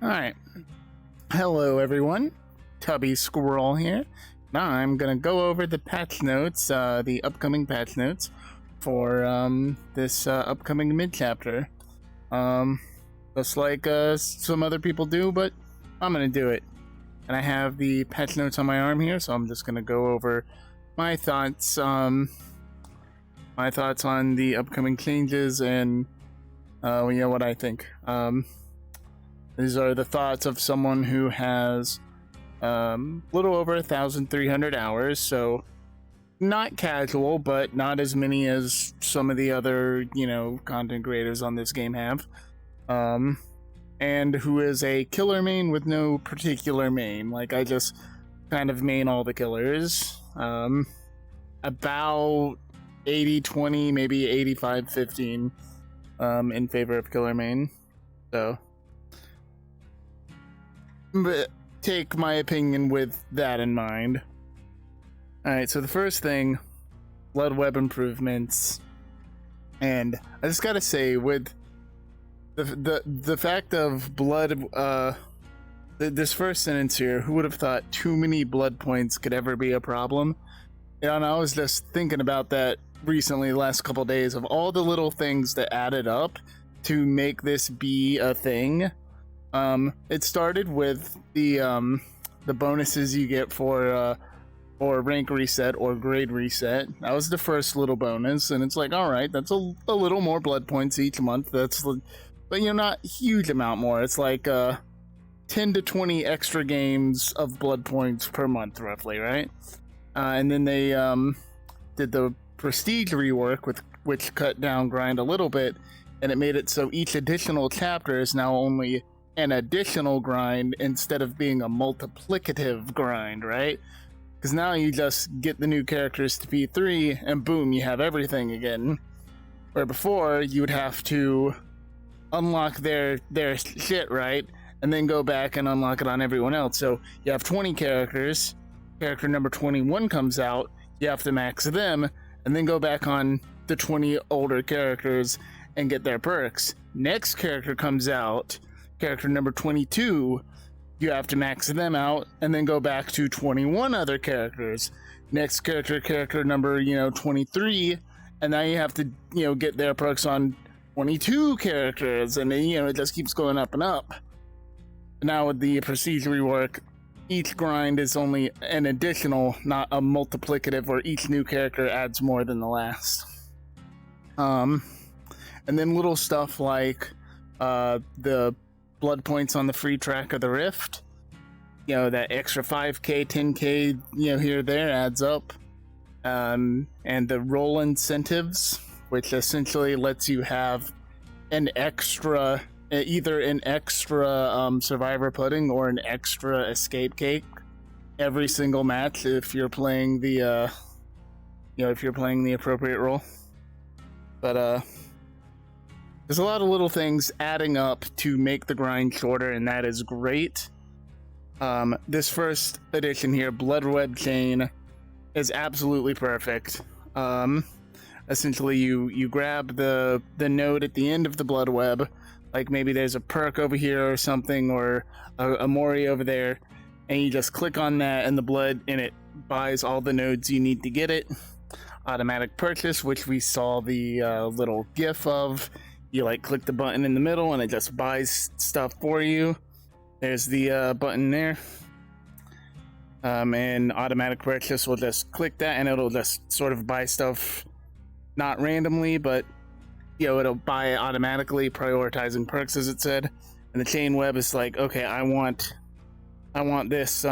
Alright. Hello, everyone. Tubby Squirrel here. Now I'm gonna go over the patch notes, the upcoming patch notes for this upcoming mid-chapter. Just like some other people do, but I'm gonna do it. And I have the patch notes on my arm here, so I'm just gonna go over my thoughts, on the upcoming changes and what I think. These are the thoughts of someone who has little over 1,300 hours, so not casual, but not as many as some of the other, content creators on this game have. And who is a killer main with no particular main. Like, I just kind of main all the killers. About 80-20, maybe 85-15 in favor of killer main. So, but take my opinion with that in mind. Alright, so the first thing, blood web improvements. And I just gotta say, with the fact of blood, this first sentence here, who would have thought too many blood points could ever be a problem? And I was just thinking about that recently, the last couple days, of all the little things that added up to make this be a thing. It started with the bonuses you get for rank reset or grade reset. That was the first little bonus, and it's like, all right, that's a little more blood points each month. But not a huge amount more. It's like 10 to 20 extra games of blood points per month, roughly, right? And then they did the prestige rework, which cut down grind a little bit, and it made it so each additional chapter is now only an additional grind instead of being a multiplicative grind, right? Because now you just get the new characters to P3 and boom, you have everything again. Where before, you would have to unlock their shit, right? And then go back and unlock it on everyone else. So you have 20 characters, character number 21 comes out, you have to max them, and then go back on the 20 older characters and get their perks. Next character comes out, character number 22, you have to max them out and then go back to 21 other characters. Next character number 23, and now you have to get their perks on 22 characters, and then it just keeps going up and up. Now with the prestige rework, each grind is only an additional, not a multiplicative, where each new character adds more than the last. And then little stuff like the blood points on the free track of the Rift, that extra 5k 10k here or there adds up, and the roll incentives, which essentially lets you have an extra, either an extra survivor pudding or an extra escape cake every single match if you're playing the appropriate role. But there's a lot of little things adding up to make the grind shorter, and that is great. This first edition here, Blood Web Chain, is absolutely perfect. Essentially, you grab the node at the end of the blood web, like maybe there's a perk over here or something, or a Mori over there, and you just click on that and the blood, and it buys all the nodes you need to get it. Automatic purchase, which we saw the little gif of. You click the button in the middle and it just buys stuff for you. There's the button there. And automatic purchase will just click that and it'll just sort of buy stuff, not randomly, but it'll buy it automatically, prioritizing perks, as it said. And the chain web is like, okay, I want this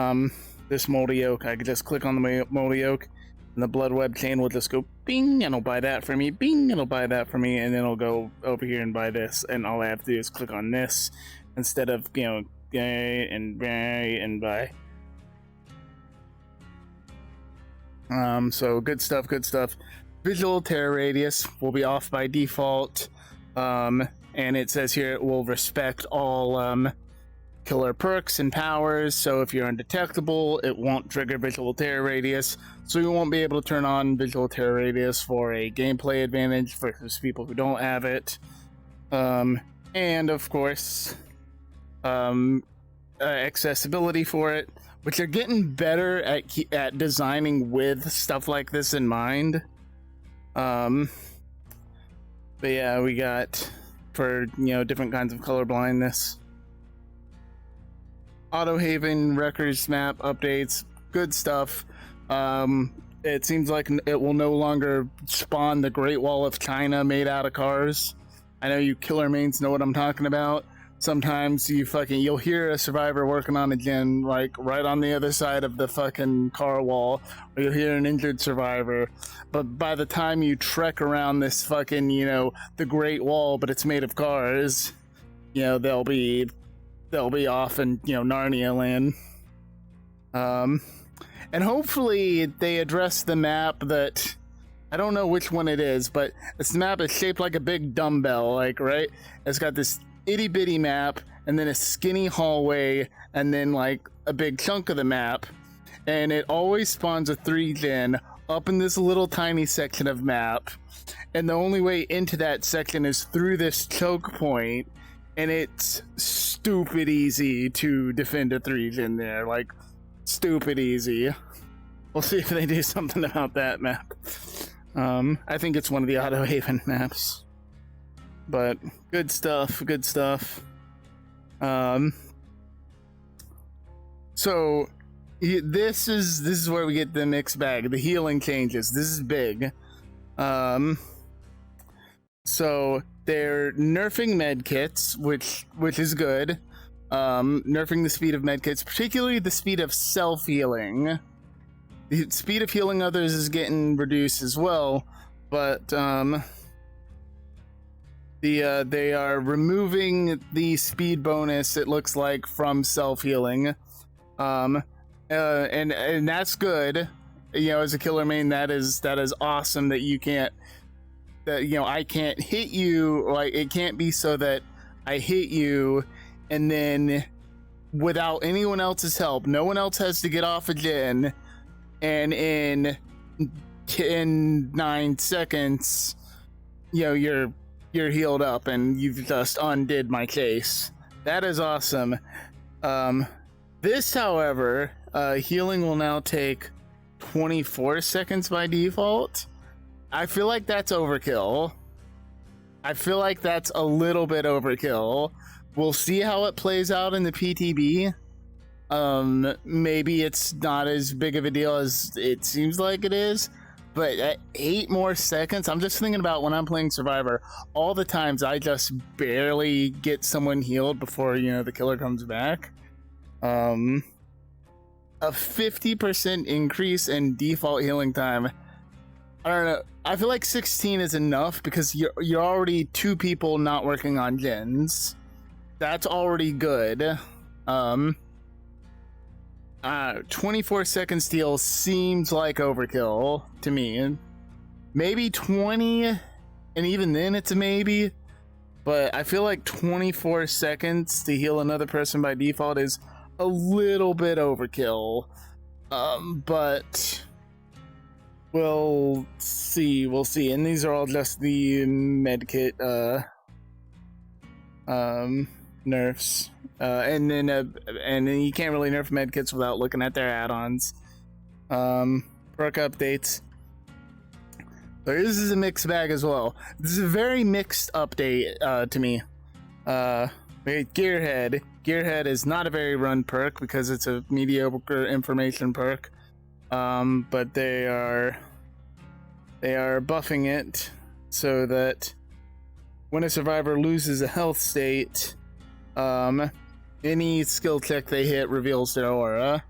this moldy oak. I could just click on the moldy oak, and the blood web chain will just go bing, and it'll buy that for me, bing, it'll buy that for me, and then it'll go over here and buy this, and all I have to do is click on this instead of and buy. So good stuff. Visual terror radius will be off by default, and it says here it will respect all killer perks and powers, so if you're undetectable, it won't trigger visual terror radius, so you won't be able to turn on visual terror radius for a gameplay advantage versus people who don't have it. And of course, accessibility for it, which are getting better at designing with stuff like this in mind. But yeah, we got for different kinds of color blindness. Autohaven records map updates, good stuff. It seems like it will no longer spawn the Great Wall of China made out of cars. I know you killer mains know what I'm talking about. Sometimes you'll hear a survivor working on a gen like right on the other side of the fucking car wall, or you'll hear an injured survivor. But by the time you trek around this fucking, the Great Wall, but it's made of cars, they'll be off in Narnia land. And hopefully they address the map that, I don't know which one it is, but this map is shaped like a big dumbbell, like, right? It's got this itty bitty map and then a skinny hallway and then like a big chunk of the map. And it always spawns a 3-gen up in this little tiny section of map. And the only way into that section is through this choke point. And it's stupid easy to defend a 3-gen there, like stupid easy. We'll see if they do something about that map. I think it's one of the Autohaven maps. But good stuff, good stuff. So this is where we get the mixed bag, the healing changes. This is big. So they're nerfing medkits, which is good. Nerfing the speed of medkits, particularly the speed of self-healing. The speed of healing others is getting reduced as well, but they are removing the speed bonus, it looks like, from self-healing. And that's good. As a killer main, that is awesome that you can't, I can't hit you. Like, it can't be so that I hit you and then without anyone else's help, no one else has to get off a gen, and in 9 seconds, you're healed up and you've just undid my case. That is awesome. This, however, healing will now take 24 seconds by default. I feel like that's overkill. I feel like that's a little bit overkill. We'll see how it plays out in the PTB. Maybe it's not as big of a deal as it seems like it is, but at 8 more seconds, I'm just thinking about when I'm playing Survivor, all the times I just barely get someone healed before, the killer comes back. A 50% increase in default healing time. I don't know. I feel like 16 is enough because you're already 2 people not working on gens. That's already good. 24 second steal seems like overkill to me. Maybe 20, and even then it's a maybe. But I feel like 24 seconds to heal another person by default is a little bit overkill. But we'll see. And these are all just the medkit nerfs. And then you can't really nerf medkits without looking at their add-ons. Perk updates. So this is a mixed bag as well. This is a very mixed update to me. Gearhead. Gearhead is not a very run perk because it's a mediocre information perk. But they are buffing it so that when a survivor loses a health state, any skill check they hit reveals their aura.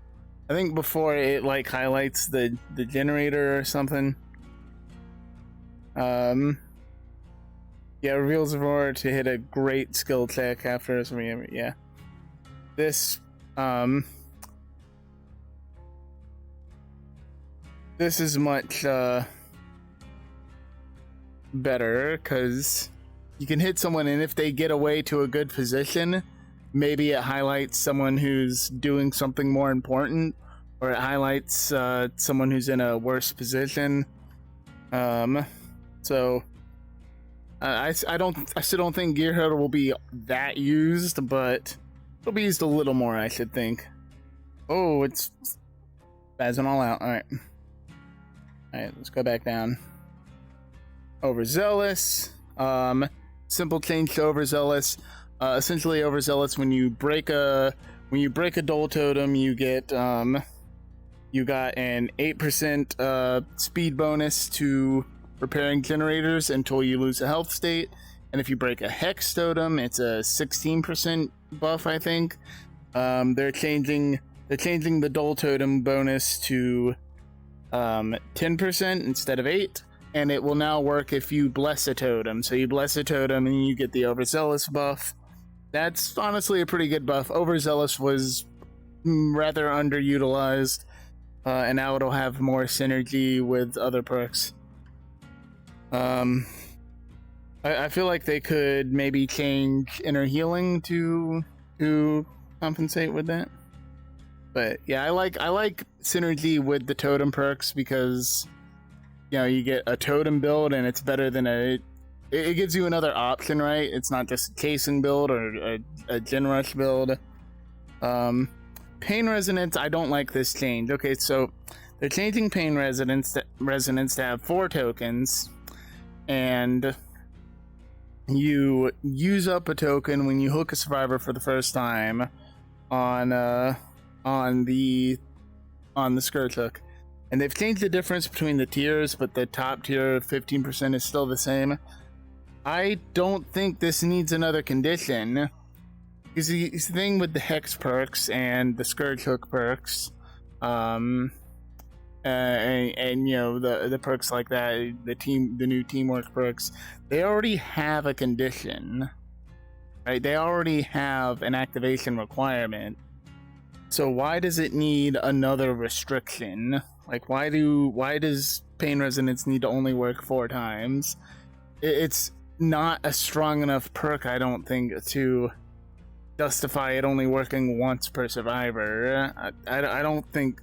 I think before it like highlights the generator or something. Reveals their aura to hit a great skill check after some, yeah. This is much better because you can hit someone, and if they get away to a good position, maybe it highlights someone who's doing something more important, or it highlights someone who's in a worse position. So I still don't think Gearhead will be that used, but It'll be used a little more, I should think. Oh, it's spazzing all out. Alright. Alright, let's go back down. Overzealous. Simple change to overzealous. Essentially overzealous, when you break a Dole Totem, you get you got an 8% speed bonus to repairing generators until you lose a health state. And if you break a Hex Totem, it's a 16% buff, I think. They're changing the Dole Totem bonus to 10% instead of 8, and it will now work if you bless a totem. So you bless a totem and you get the Overzealous buff. That's honestly a pretty good buff. Overzealous was rather underutilized, and now it'll have more synergy with other perks. I feel like they could maybe change Inner Healing to compensate with that. But yeah, I like synergy with the totem perks because, you know, you get a totem build and it's better than it gives you another option, right? It's not just a Chasing build or a Gen Rush build. Pain Resonance, I don't like this change. Okay, so they're changing Pain Resonance to have 4 tokens, and you use up a token when you hook a survivor for the first time on the Scourge Hook. And they've changed the difference between the tiers, but the top tier 15% is still the same. I don't think this needs another condition, because the thing with the Hex perks and the Scourge Hook perks, and you know, the perks like that, the new teamwork perks, they already have a condition, right? They already have an activation requirement. So why does it need another restriction? Like, why does Pain Resonance need to only work 4 times? It's not a strong enough perk, I don't think, to justify it only working once per survivor. I don't think.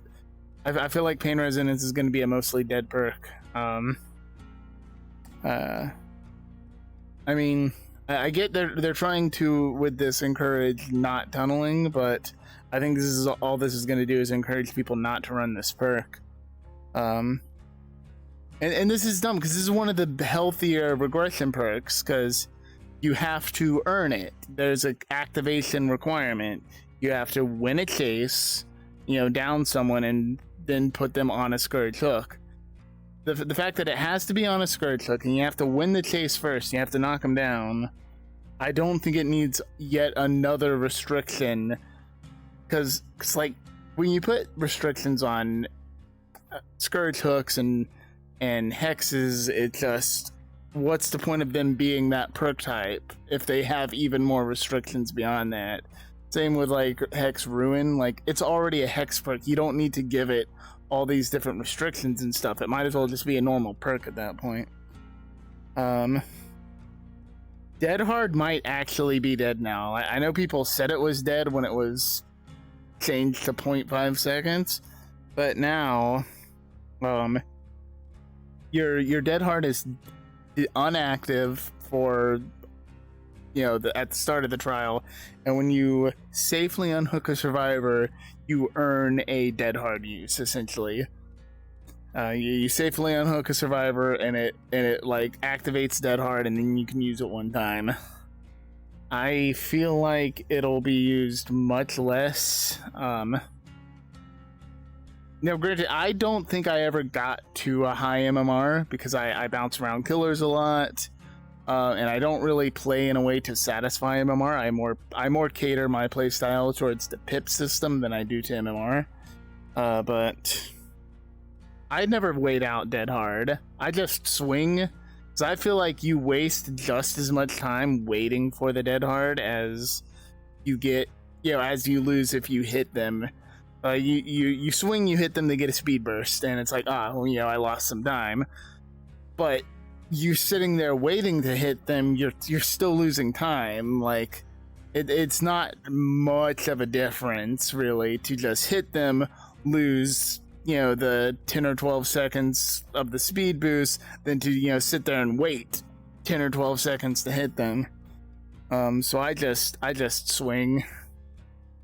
I feel like Pain Resonance is going to be a mostly dead perk. I mean, I get they're trying to, with this, encourage not tunneling, but I think this is all this is going to do is encourage people not to run this perk. And this is dumb because this is one of the healthier regression perks, because you have to earn it. There's an activation requirement. You have to win a chase, you know, down someone, and then put them on a Scourge Hook. The fact that it has to be on a Scourge Hook and you have to win the chase first, you have to knock them down, I don't think it needs yet another restriction. Because like, when you put restrictions on Scourge Hooks and Hexes, it just, what's the point of them being that perk type if they have even more restrictions beyond that? Same with like Hex Ruin, like, it's already a Hex perk. You don't need to give it all these different restrictions and stuff. It might as well just be a normal perk at that point. Dead Hard might actually be dead now. I know people said it was dead when it was changed to 0.5 seconds, but now your Dead Hard is unactive for, you know, at the start of the trial, and when you safely unhook a survivor, you earn a Dead Hard use, essentially. You safely unhook a survivor, and it like activates Dead Hard, and then you can use it 1 time. I feel like it'll be used much less. Now, granted, I don't think I ever got to a high MMR because I bounce around killers a lot. And I don't really play in a way to satisfy MMR. I more cater my playstyle towards the pip system than I do to MMR. But I never wait out Dead Hard. I just swing, because I feel like you waste just as much time waiting for the Dead Hard as you get, you know, as you lose if you hit them. You swing, you hit them, they get a speed burst, and it's like, well, you know, I lost some time. But you sitting there waiting to hit them, you're still losing time. Like, it's not much of a difference, really, to just hit them, lose, you know, the 10 or 12 seconds of the speed boost, than to, you know, sit there and wait 10 or 12 seconds to hit them. So I just swing.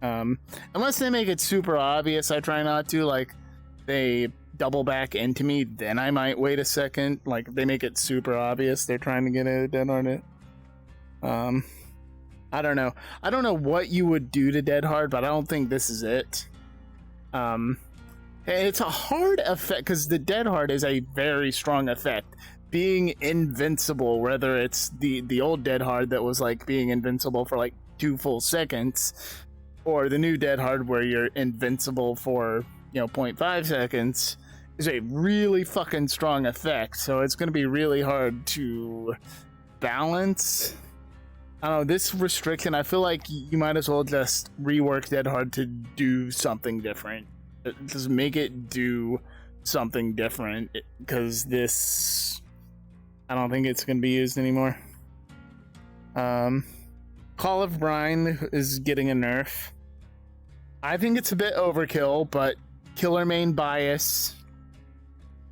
Unless they make it super obvious, I try not to. Like, they double back into me, then I might wait a second. Like, if they make it super obvious they're trying to get a dead hard. I don't know. I don't know what you would do to dead hard, but I don't think this is it. It's a hard effect because the dead hard is a very strong effect. Being invincible, whether it's the old dead hard that was like being invincible for like 2 full seconds, or the new dead hard where you're invincible for 0.5 seconds, is a really fucking strong effect. So it's going to be really hard to balance. I don't know, this restriction, I feel like you might as well just rework dead hard to do something different. Just make it do something different, because this, I don't think it's going to be used anymore. Call of Brine is getting a nerf. I think it's a bit overkill, but Killer Main Bias,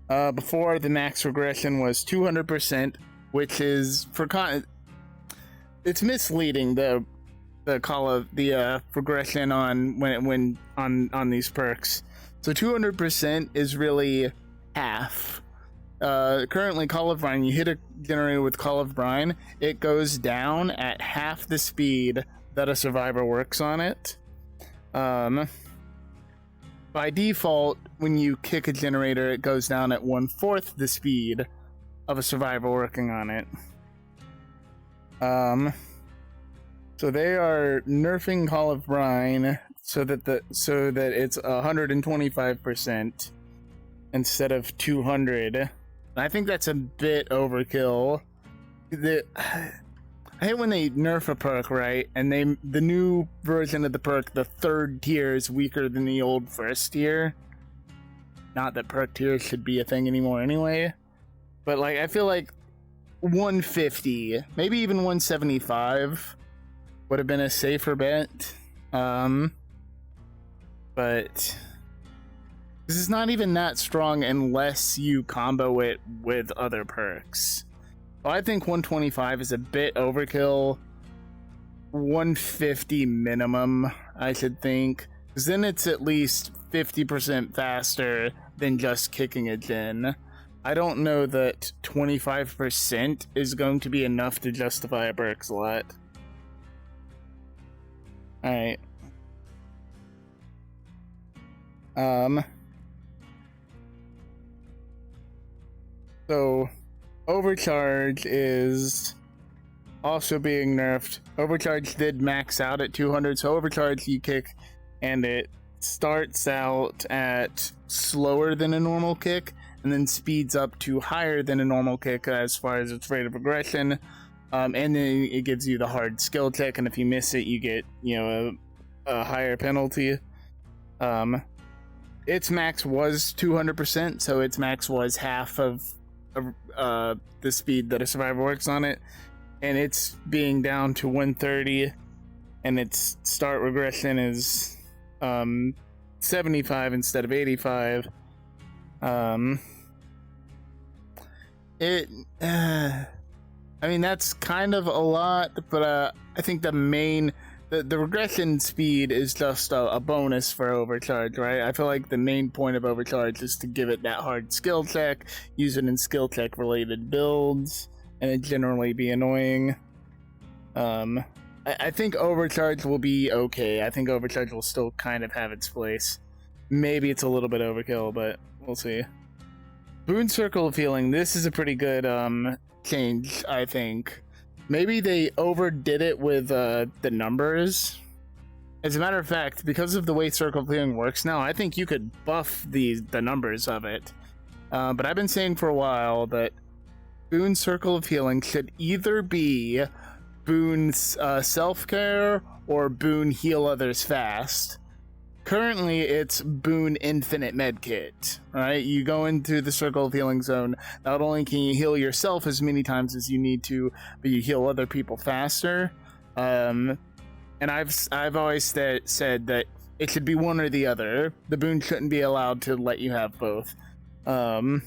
before the max regression was 200%, which is, for it's misleading, the regression on when on these perks. So 200% is really half. Currently, Call of Brine, you hit a generator with Call of Brine, it goes down at half the speed that a survivor works on it. By default, when you kick a generator, it goes down at 1/4 the speed of a survivor working on it. So they are nerfing Call of Brine so that it's 125% instead of 200. I think that's a bit overkill. I hate when they nerf a perk, right? And the new version of the perk, the 3rd tier, is weaker than the old 1st tier. Not that perk tiers should be a thing anymore anyway. But like, I feel like 150, maybe even 175 would have been a safer bet. But this is not even that strong unless you combo it with other perks. So I think 125 is a bit overkill. 150 minimum, I should think, because then it's at least 50% faster than just kicking a gen. I don't know that 25% is going to be enough to justify a perk slot. Alright. So Overcharge is also being nerfed. Overcharge did max out at 200, so Overcharge you kick and it starts out at slower than a normal kick and then speeds up to higher than a normal kick as far as its rate of progression. And then it gives you the hard skill check, and if you miss it, you get a higher penalty. Its max was 200%, so its max was half of the speed that a survivor works on it, and it's being down to 130, and its start regression is 75 instead of 85. I mean, that's kind of a lot, but I think the regression speed is just a bonus for Overcharge, right? I feel like the main point of Overcharge is to give it that hard skill check, use it in skill check related builds, and it generally be annoying. I think Overcharge will be okay. I think Overcharge will still kind of have its place. Maybe it's a little bit overkill, but we'll see. Boon Circle of Healing. This is a pretty good change, I think. Maybe they overdid it with the numbers. As a matter of fact, because of the way Circle of Healing works now, I think you could buff the numbers of it. But I've been saying for a while that Boon Circle of Healing should either be Boon's self-care or Boon Heal Others Fast. Currently, it's Boon Infinite Medkit, right? You go into the Circle of Healing zone, not only can you heal yourself as many times as you need to, but you heal other people faster. And I've always said that it should be one or the other. The boon shouldn't be allowed to let you have both. But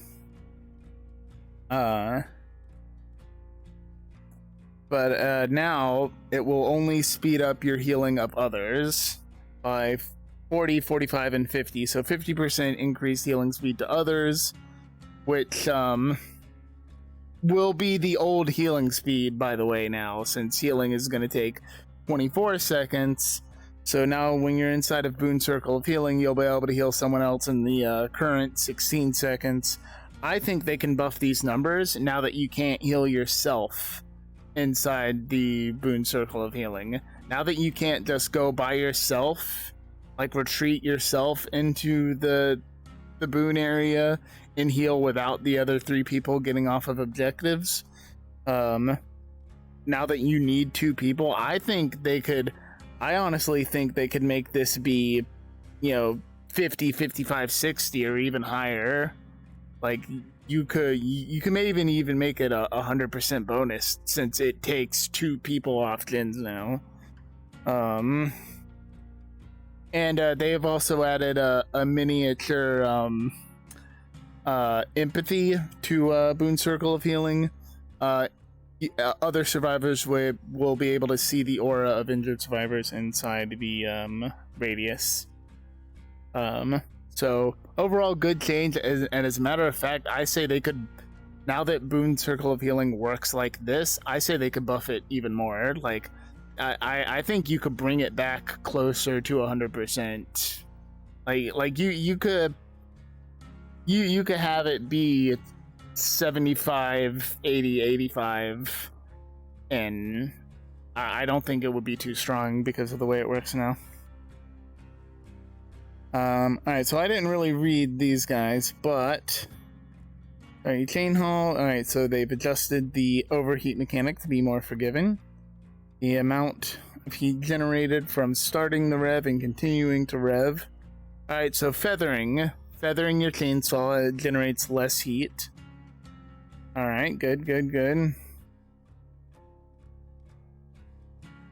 now it will only speed up your healing of others. by 40, 45, and 50. So 50% increased healing speed to others, which will be the old healing speed, by the way, now, since healing is going to take 24 seconds. So now when you're inside of Boon Circle of Healing, you'll be able to heal someone else in the current 16 seconds. I think they can buff these numbers now that you can't heal yourself inside the Boon Circle of Healing. Now that you can't just go by yourself, like retreat yourself into the Boon area and heal without the other 3 people getting off of objectives. Now that you need 2 people, I honestly think they could make this be, 50, 55, 60, or even higher. Like, you could maybe even make it a 100% bonus, since it takes 2 people off gens now. And they have also added a miniature empathy to Boon Circle of Healing. Other survivors will be able to see the aura of injured survivors inside the radius. So overall, good change. And as a matter of fact, I say they could, now that Boon Circle of Healing works like this, I say they could buff it even more. Like, I think you could bring it back closer to 100%. Like you could have it be 75, 80, 85, and I don't think it would be too strong because of the way it works now. Alright, so I didn't really read these guys, but alright, Chain Haul. Alright, so they've adjusted the overheat mechanic to be more forgiving. The amount of heat generated from starting the rev and continuing to rev. Alright, so feathering your chainsaw generates less heat. Alright, good.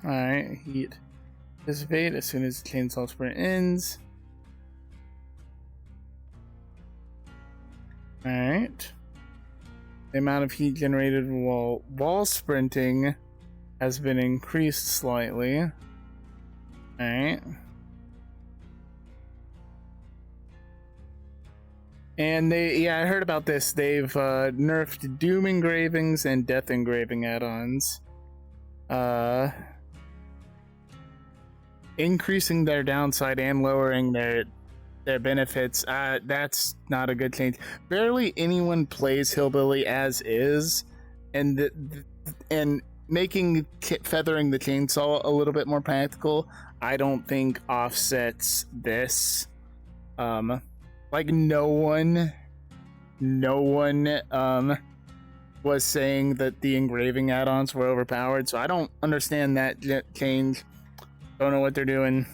Alright, heat dissipate as soon as the chainsaw sprint ends. Alright. The amount of heat generated while wall sprinting has been increased slightly. Alright. And I heard about this. They've nerfed Doom engravings and Death engraving add-ons. Increasing their downside and lowering their benefits. That's not a good change. Barely anyone plays Hillbilly as is, and making feathering the chainsaw a little bit more practical, I don't think offsets this. Like no one was saying that the engraving add-ons were overpowered, so I don't understand that change. Don't know what they're doing.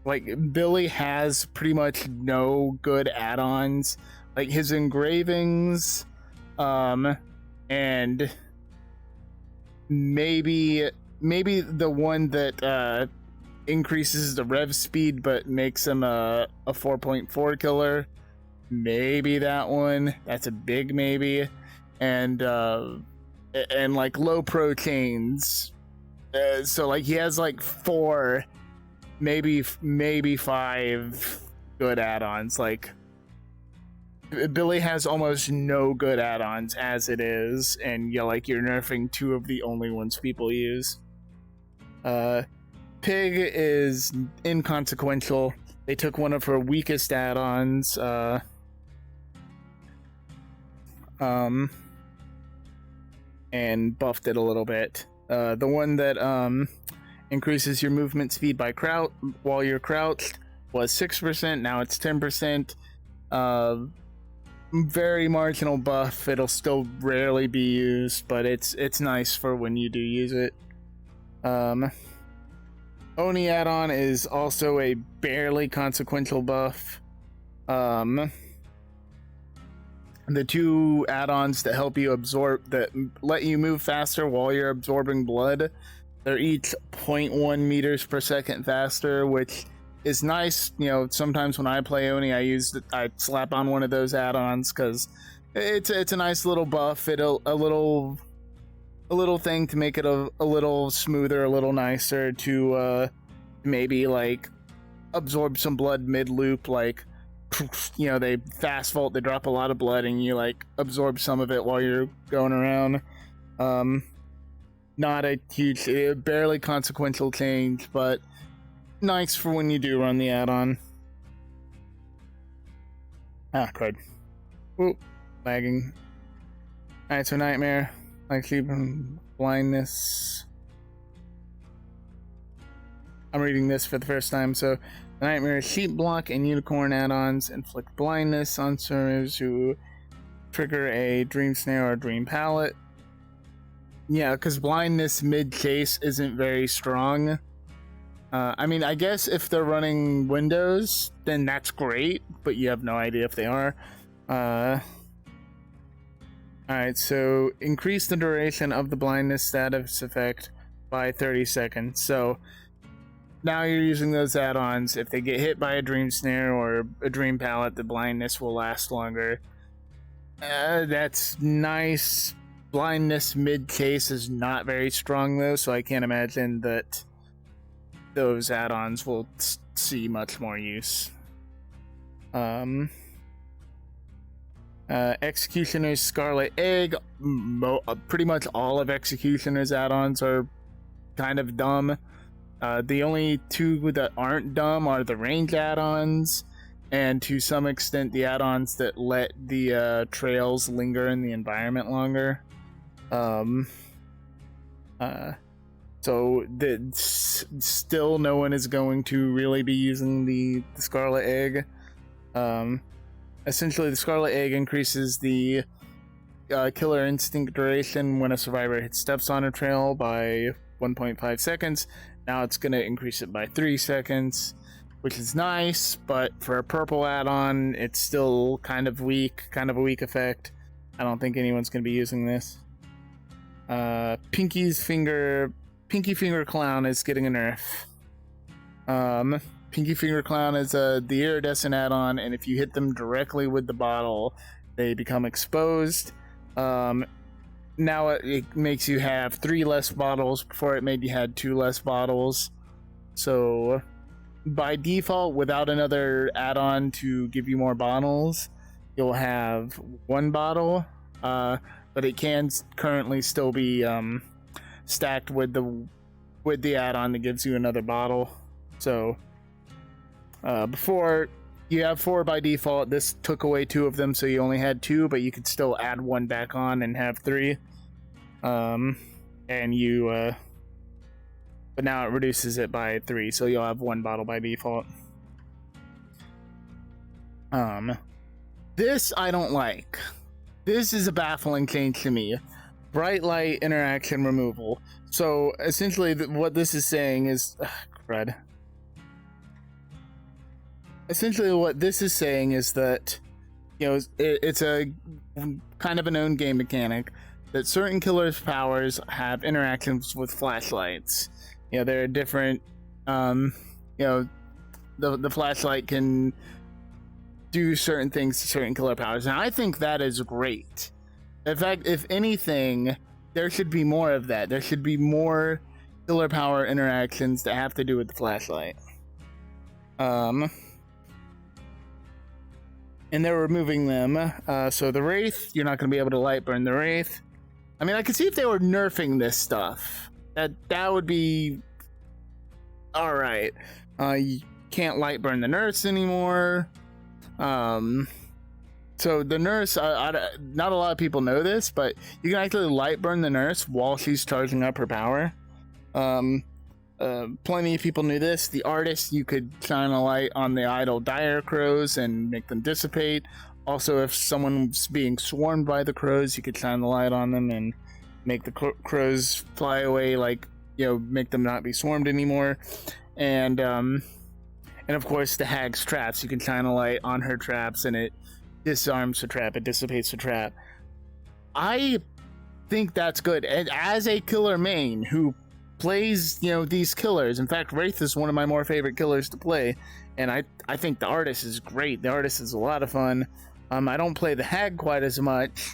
Like, Billy has pretty much no good add-ons. Like, his engravings, and maybe the one that increases the rev speed but makes him a 4.4 killer. Maybe that one. That's a big maybe. And like low pro chains. So like he has like 4, maybe 5 good add-ons. Like Billy has almost no good add-ons as it is, and you're nerfing 2 of the only ones people use. Pig is inconsequential. They took one of her weakest add-ons, and buffed it a little bit. The one that increases your movement speed by while you're crouched was 6%. Now it's 10%. Very marginal buff. It'll still rarely be used, but it's nice for when you do use it. Oni add-on is also a barely consequential buff. The 2 add-ons that help you that let you move faster while you're absorbing blood, they're each 0.1 meters per second faster, which is nice. Sometimes when I play Oni, I slap on one of those add-ons because it's a nice little buff. A little thing to make it a little smoother, a little nicer to maybe like absorb some blood mid loop, like, you know, they fast vault, they drop a lot of blood, and you like absorb some of it while you're going around. Not a huge, barely consequential change, but nice for when you do run the add-on. Ah, crud. Ooh, lagging. Alright, so Nightmare, like sleep and blindness. I'm reading this for the first time, so Nightmare, Sheep Block, and Unicorn add-ons inflict blindness on servers who trigger a Dream Snare or Dream Palette. Yeah, because blindness mid-case isn't very strong. I mean, I guess if they're running Windows, then that's great, but you have no idea if they are. Alright, so increase the duration of the blindness status effect by 30 seconds. So now you're using those add-ons. If they get hit by a Dream Snare or a Dream Palette, the blindness will last longer. That's nice. Blindness mid-case is not very strong though, so I can't imagine that those add-ons will see much more use. Executioner's Scarlet Egg, pretty much all of Executioner's add-ons are kind of dumb. The only two that aren't dumb are the range add-ons, and to some extent the add-ons that let the trails linger in the environment longer. So still no one is going to really be using the Scarlet Egg. Essentially, the Scarlet Egg increases the Killer Instinct duration when a survivor hits steps on a trail by 1.5 seconds. Now it's going to increase it by 3 seconds, which is nice, but for a purple add-on, it's still kind of a weak effect. I don't think anyone's going to be using this. Pinky Finger Clown is getting a nerf. Pinky Finger Clown is the iridescent add-on, and if you hit them directly with the bottle, they become exposed. Now it makes you have 3 less bottles. Before it made you had 2 less bottles. So by default, without another add-on to give you more bottles, you'll have 1 bottle. But it can currently still be stacked with the add-on that gives you another bottle. So before you have 4 by default, this took away 2 of them, so you only had 2, but you could still add 1 back on and have 3. But now it reduces it by 3, so you'll have 1 bottle by default. This I don't like. This is a baffling change to me. Bright light interaction removal. So essentially what this is saying is crud. Essentially what this is saying is that, you know, it's a kind of a known game mechanic that certain killers' powers have interactions with flashlights. You know, there are different you know, the flashlight can do certain things to certain killer powers, and I think that is great. In fact, if anything, there should be more of that. There should be more killer power interactions that have to do with the flashlight. And they're removing them. So the Wraith, you're not going to be able to light burn the Wraith. I mean, I could see if they were nerfing this stuff. That would be alright. You can't light burn the Nurse anymore. So the Nurse, not a lot of people know this, but you can actually light burn the Nurse while she's charging up her power. Plenty of people knew this. The Artist, you could shine a light on the idle dire crows and make them dissipate. Also, if someone's being swarmed by the crows, you could shine the light on them and make the crows fly away, like, you know, make them not be swarmed anymore. And of course, the Hag's traps. You can shine a light on her traps, and it disarms the trap. It dissipates the trap. I think that's good. And as a killer main who plays, you know, these killers, in fact, Wraith is one of my more favorite killers to play, and I think the Artist is great. The Artist is a lot of fun. I don't play the Hag quite as much.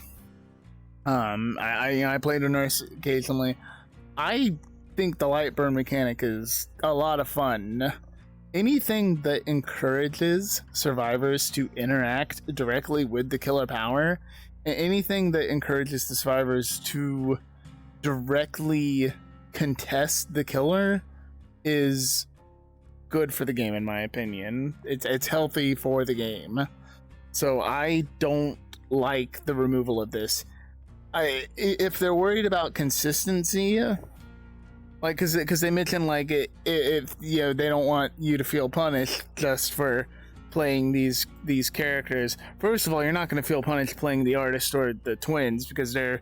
I play the Nurse occasionally. I think the light burn mechanic is a lot of fun. Anything that encourages survivors to interact directly with the killer power, and anything that encourages the survivors to directly contest the killer is good for the game, in my opinion. It's healthy for the game. So I don't like the removal of this. If they're worried about consistency, like because they mentioned like if you know they don't want you to feel punished just for playing these characters. First of all, you're not going to feel punished playing the artist or the twins because they're,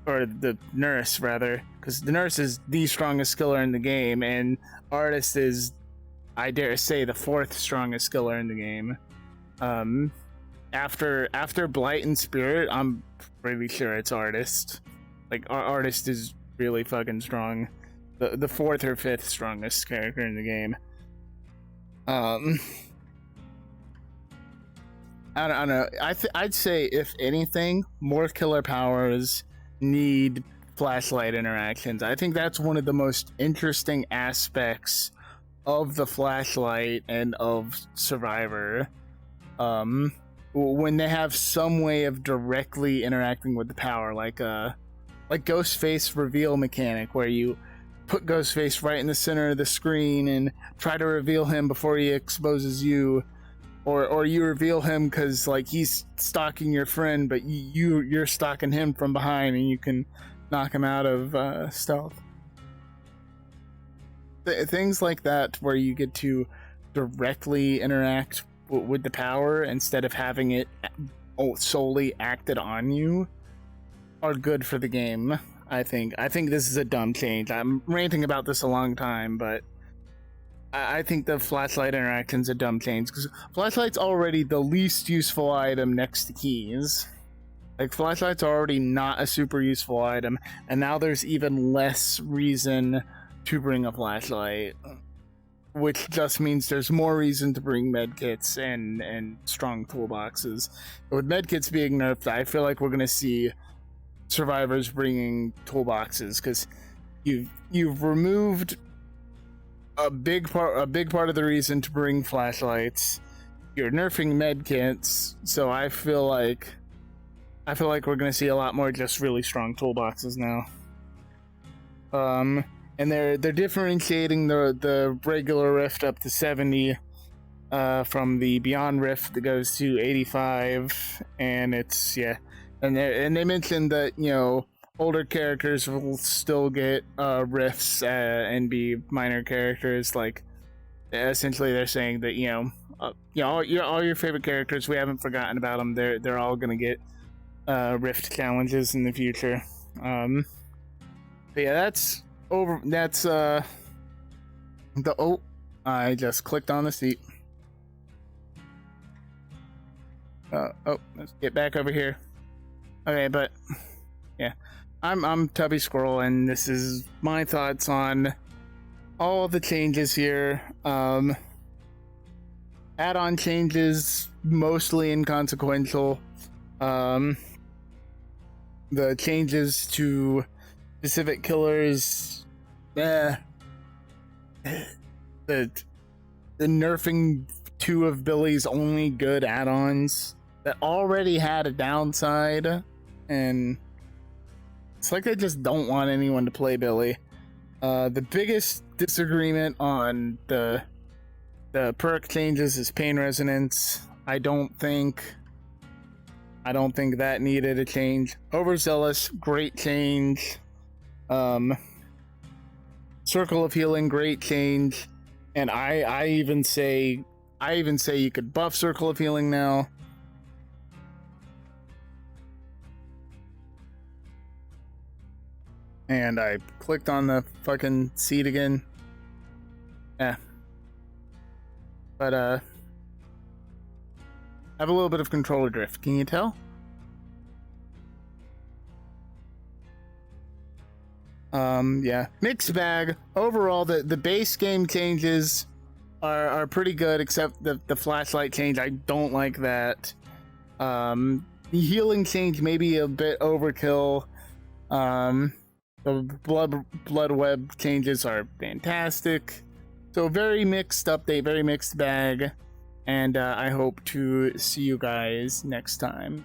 or the nurse rather, because the nurse is the strongest skiller in the game, and artist is, I dare say, the 4th strongest skiller in the game. After Blight and Spirit, I'm pretty sure it's artist. Like artist is really fucking strong. The 4th or 5th strongest character in the game. I don't know. I'd say if anything, more killer powers need flashlight interactions. I think that's one of the most interesting aspects of the flashlight and of Survivor. When they have some way of directly interacting with the power, like Ghostface reveal mechanic, where you put Ghostface right in the center of the screen and try to reveal him before he exposes you, or you reveal him because like he's stalking your friend, but you're stalking him from behind and you can knock him out of stealth. Things like that, where you get to directly interact with the power instead of having it solely acted on you, are good for the game. I think this is a dumb change. I'm ranting about this a long time, but I think the flashlight interaction's a dumb change, because flashlight's already the least useful item next to keys. Like, flashlight's already not a super useful item, and now there's even less reason to bring a flashlight, which just means there's more reason to bring medkits and strong toolboxes. With medkits being nerfed, I feel like we're gonna see survivors bringing toolboxes, because you've removed a big part of the reason to bring flashlights. You're nerfing medkits, so I feel like we're gonna see a lot more just really strong toolboxes now. And they're differentiating the regular rift up to 70 from the Beyond rift that goes to 85, and it's and they mentioned that, you know, older characters will still get rifts and be minor characters. Like, essentially they're saying that, you know, all your favorite characters, we haven't forgotten about them. They're all gonna get rift challenges in the future. But yeah, that's over. That's I just clicked on the seat. Let's get back over here. Okay, but yeah, I'm Tubby Squirrel, and this is my thoughts on all the changes here. Add-on changes, mostly inconsequential. The changes to specific killers, the nerfing 2 of Billy's only good add-ons that already had a downside, and it's like they just don't want anyone to play Billy. The biggest disagreement on the perk changes is pain resonance. I don't think that needed a change. Overzealous, great change. Circle of Healing, great change. And I even say you could buff Circle of Healing now. And I clicked on the fucking seat again. Yeah. But I have a little bit of controller drift. Can you tell? Yeah, mixed bag. Overall, the base game changes are pretty good, except the flashlight change. I don't like that. The healing change maybe a bit overkill. The blood web changes are fantastic. So very mixed update, very mixed bag, and I hope to see you guys next time.